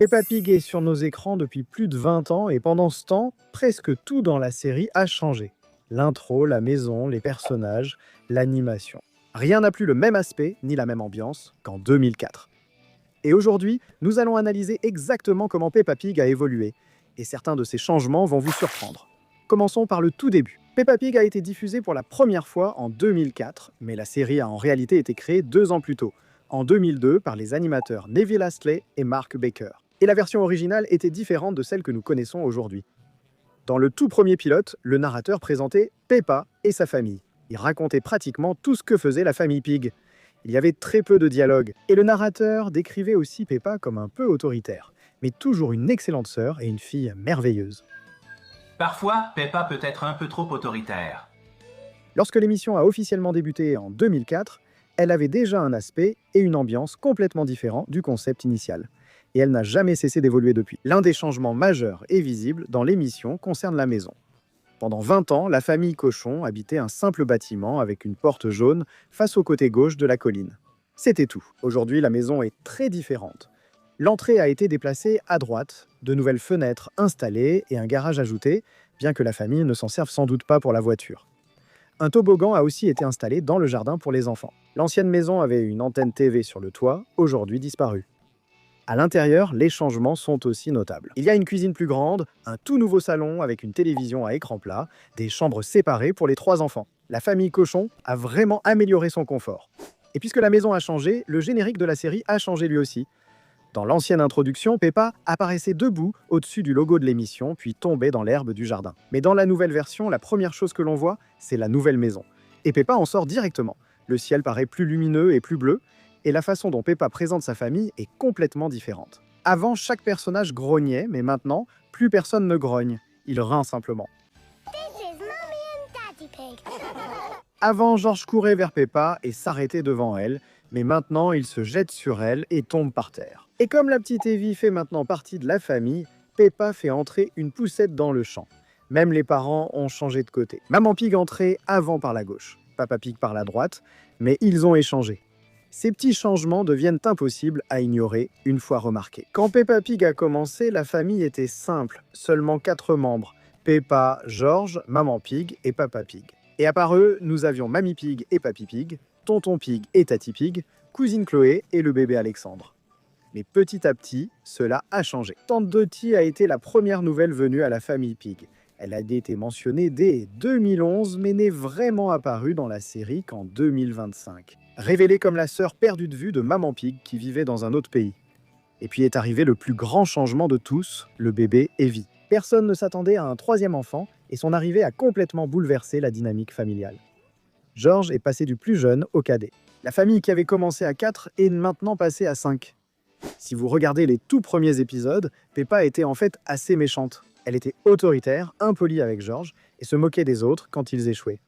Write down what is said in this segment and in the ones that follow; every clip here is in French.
Peppa Pig est sur nos écrans depuis plus de 20 ans et pendant ce temps, presque tout dans la série a changé. L'intro, la maison, les personnages, l'animation. Rien n'a plus le même aspect ni la même ambiance qu'en 2004. Et aujourd'hui, nous allons analyser exactement comment Peppa Pig a évolué. Et certains de ces changements vont vous surprendre. Commençons par le tout début. Peppa Pig a été diffusée pour la première fois en 2004, mais la série a en réalité été créée 2 ans plus tôt, en 2002 par les animateurs Neville Astley et Mark Baker. Et la version originale était différente de celle que nous connaissons aujourd'hui. Dans le tout premier pilote, le narrateur présentait Peppa et sa famille. Il racontait pratiquement tout ce que faisait la famille Pig. Il y avait très peu de dialogue, et le narrateur décrivait aussi Peppa comme un peu autoritaire, mais toujours une excellente sœur et une fille merveilleuse. Parfois, Peppa peut être un peu trop autoritaire. Lorsque l'émission a officiellement débuté en 2004, elle avait déjà un aspect et une ambiance complètement différents du concept initial. Et elle n'a jamais cessé d'évoluer depuis. L'un des changements majeurs et visibles dans l'émission concerne la maison. Pendant 20 ans, la famille Cochon habitait un simple bâtiment avec une porte jaune face au côté gauche de la colline. C'était tout. Aujourd'hui, la maison est très différente. L'entrée a été déplacée à droite, de nouvelles fenêtres installées et un garage ajouté, bien que la famille ne s'en serve sans doute pas pour la voiture. Un toboggan a aussi été installé dans le jardin pour les enfants. L'ancienne maison avait une antenne TV sur le toit, aujourd'hui disparue. À l'intérieur, les changements sont aussi notables. Il y a une cuisine plus grande, un tout nouveau salon avec une télévision à écran plat, des chambres séparées pour les 3 enfants. La famille Cochon a vraiment amélioré son confort. Et puisque la maison a changé, le générique de la série a changé lui aussi. Dans l'ancienne introduction, Peppa apparaissait debout au-dessus du logo de l'émission, puis tombait dans l'herbe du jardin. Mais dans la nouvelle version, la première chose que l'on voit, c'est la nouvelle maison. Et Peppa en sort directement. Le ciel paraît plus lumineux et plus bleu, et la façon dont Peppa présente sa famille est complètement différente. Avant, chaque personnage grognait, mais maintenant, plus personne ne grogne. Il rince simplement. This is Mommy and Daddy Pig. Avant, George courait vers Peppa et s'arrêtait devant elle, mais maintenant, il se jette sur elle et tombe par terre. Et comme la petite Evie fait maintenant partie de la famille, Peppa fait entrer une poussette dans le champ. Même les parents ont changé de côté. Maman Pig entrait avant par la gauche, Papa Pig par la droite, mais ils ont échangé. Ces petits changements deviennent impossibles à ignorer une fois remarqués. Quand Peppa Pig a commencé, la famille était simple, seulement 4 membres. Peppa, George, Maman Pig et Papa Pig. Et à part eux, nous avions Mamie Pig et Papy Pig, Tonton Pig et Tati Pig, cousine Chloé et le bébé Alexandre. Mais petit à petit, cela a changé. Tante Dottie a été la première nouvelle venue à la famille Pig. Elle a été mentionnée dès 2011, mais n'est vraiment apparue dans la série qu'en 2025. Révélée comme la sœur perdue de vue de Maman Pig qui vivait dans un autre pays. Et puis est arrivé le plus grand changement de tous, le bébé Evie. Personne ne s'attendait à un 3e enfant et son arrivée a complètement bouleversé la dynamique familiale. George est passé du plus jeune au cadet. La famille qui avait commencé à 4 est maintenant passée à 5. Si vous regardez les tout premiers épisodes, Peppa était en fait assez méchante. Elle était autoritaire, impolie avec George et se moquait des autres quand ils échouaient.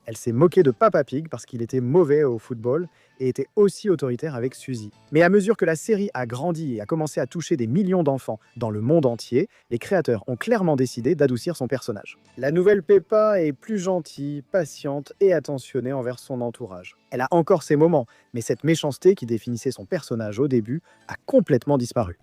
Elle s'est moquée de Papa Pig parce qu'il était mauvais au football et était aussi autoritaire avec Suzy. Mais à mesure que la série a grandi et a commencé à toucher des millions d'enfants dans le monde entier, les créateurs ont clairement décidé d'adoucir son personnage. La nouvelle Peppa est plus gentille, patiente et attentionnée envers son entourage. Elle a encore ses moments, mais cette méchanceté qui définissait son personnage au début a complètement disparu.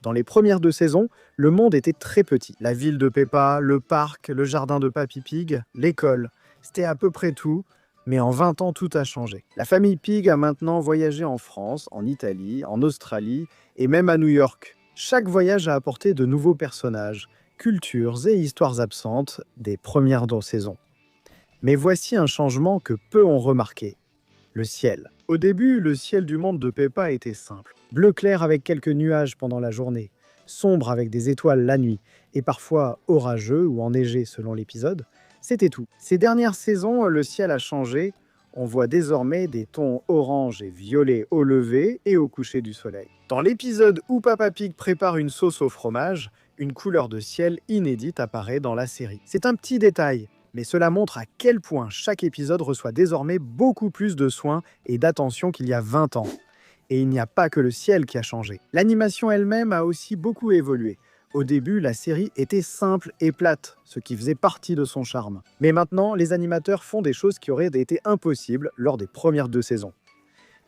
Dans les premières 2 saisons, le monde était très petit. La ville de Peppa, le parc, le jardin de Papy Pig, l'école. C'était à peu près tout, mais en 20 ans, tout a changé. La famille Pig a maintenant voyagé en France, en Italie, en Australie et même à New York. Chaque voyage a apporté de nouveaux personnages, cultures et histoires absentes des premières 2 saisons. Mais voici un changement que peu ont remarqué. Le ciel. Au début, le ciel du monde de Peppa était simple. Bleu clair avec quelques nuages pendant la journée, sombre avec des étoiles la nuit, et parfois orageux ou enneigé selon l'épisode. C'était tout. Ces dernières saisons, le ciel a changé. On voit désormais des tons orange et violet au lever et au coucher du soleil. Dans l'épisode où Papa Pig prépare une sauce au fromage, une couleur de ciel inédite apparaît dans la série. C'est un petit détail, mais cela montre à quel point chaque épisode reçoit désormais beaucoup plus de soins et d'attention qu'il y a 20 ans. Et il n'y a pas que le ciel qui a changé. L'animation elle-même a aussi beaucoup évolué. Au début, la série était simple et plate, ce qui faisait partie de son charme. Mais maintenant, les animateurs font des choses qui auraient été impossibles lors des premières 2 saisons.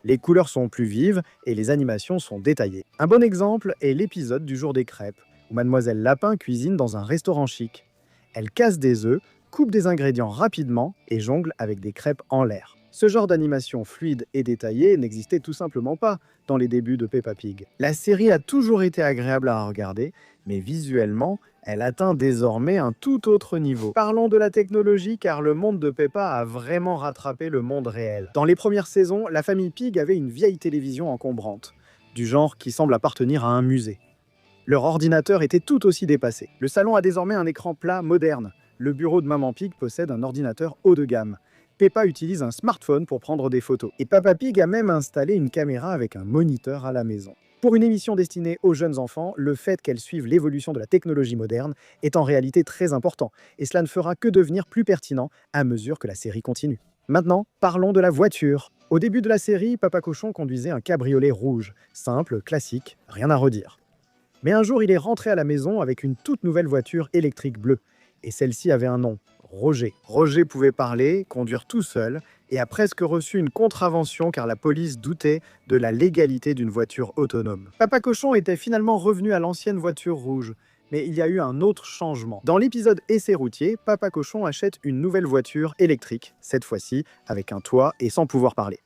Les couleurs sont plus vives et les animations sont détaillées. Un bon exemple est l'épisode du jour des crêpes, où Mademoiselle Lapin cuisine dans un restaurant chic. Elle casse des œufs, coupe des ingrédients rapidement et jongle avec des crêpes en l'air. Ce genre d'animation fluide et détaillée n'existait tout simplement pas dans les débuts de Peppa Pig. La série a toujours été agréable à regarder, mais visuellement, elle atteint désormais un tout autre niveau. Parlons de la technologie car le monde de Peppa a vraiment rattrapé le monde réel. Dans les premières saisons, la famille Pig avait une vieille télévision encombrante, du genre qui semble appartenir à un musée. Leur ordinateur était tout aussi dépassé. Le salon a désormais un écran plat moderne. Le bureau de Maman Pig possède un ordinateur haut de gamme. Peppa utilise un smartphone pour prendre des photos. Et Peppa Pig a même installé une caméra avec un moniteur à la maison. Pour une émission destinée aux jeunes enfants, le fait qu'elle suive l'évolution de la technologie moderne est en réalité très important, et cela ne fera que devenir plus pertinent à mesure que la série continue. Maintenant, parlons de la voiture. Au début de la série, Papa Cochon conduisait un cabriolet rouge, simple, classique, rien à redire. Mais un jour, il est rentré à la maison avec une toute nouvelle voiture électrique bleue, et celle-ci avait un nom. Roger. Roger pouvait parler, conduire tout seul, et a presque reçu une contravention car la police doutait de la légalité d'une voiture autonome. Papa Cochon était finalement revenu à l'ancienne voiture rouge, mais il y a eu un autre changement. Dans l'épisode Essai routier, Papa Cochon achète une nouvelle voiture électrique, cette fois-ci avec un toit et sans pouvoir parler.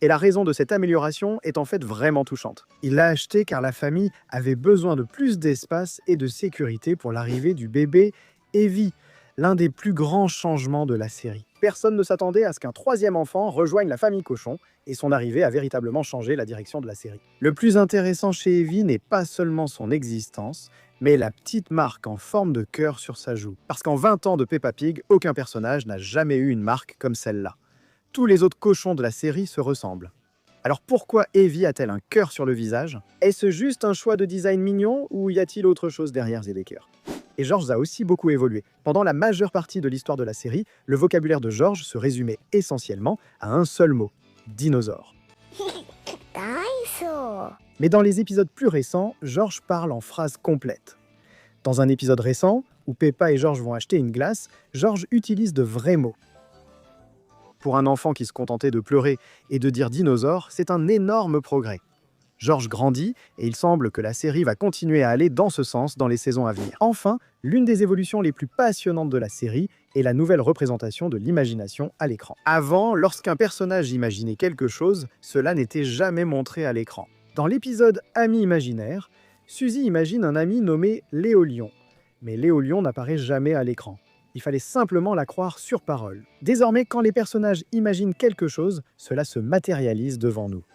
Et la raison de cette amélioration est en fait vraiment touchante. Il l'a acheté car la famille avait besoin de plus d'espace et de sécurité pour l'arrivée du bébé Evie, l'un des plus grands changements de la série. Personne ne s'attendait à ce qu'un troisième enfant rejoigne la famille Cochon, et son arrivée a véritablement changé la direction de la série. Le plus intéressant chez Evie n'est pas seulement son existence, mais la petite marque en forme de cœur sur sa joue. Parce qu'en 20 ans de Peppa Pig, aucun personnage n'a jamais eu une marque comme celle-là. Tous les autres cochons de la série se ressemblent. Alors pourquoi Evie a-t-elle un cœur sur le visage? Est-ce juste un choix de design mignon, ou y a-t-il autre chose derrière ces cœurs? Et George a aussi beaucoup évolué. Pendant la majeure partie de l'histoire de la série, le vocabulaire de George se résumait essentiellement à un seul mot, dinosaure. Dinosaur. Mais dans les épisodes plus récents, George parle en phrases complètes. Dans un épisode récent, où Peppa et George vont acheter une glace, George utilise de vrais mots. Pour un enfant qui se contentait de pleurer et de dire dinosaure, c'est un énorme progrès. George grandit et il semble que la série va continuer à aller dans ce sens dans les saisons à venir. Enfin, l'une des évolutions les plus passionnantes de la série est la nouvelle représentation de l'imagination à l'écran. Avant, lorsqu'un personnage imaginait quelque chose, cela n'était jamais montré à l'écran. Dans l'épisode Ami imaginaire, Suzy imagine un ami nommé Léo-Lion. Mais Léo-Lion n'apparaît jamais à l'écran. Il fallait simplement la croire sur parole. Désormais, quand les personnages imaginent quelque chose, cela se matérialise devant nous.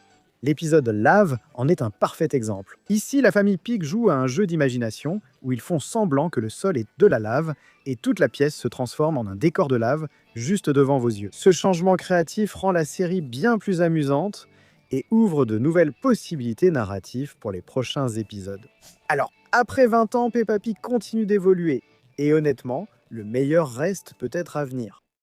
L'épisode Lave en est un parfait exemple. Ici, la famille Pig joue à un jeu d'imagination où ils font semblant que le sol est de la lave et toute la pièce se transforme en un décor de lave juste devant vos yeux. Ce changement créatif rend la série bien plus amusante et ouvre de nouvelles possibilités narratives pour les prochains épisodes. Alors, après 20 ans, Peppa Pig continue d'évoluer et honnêtement, le meilleur reste peut-être à venir.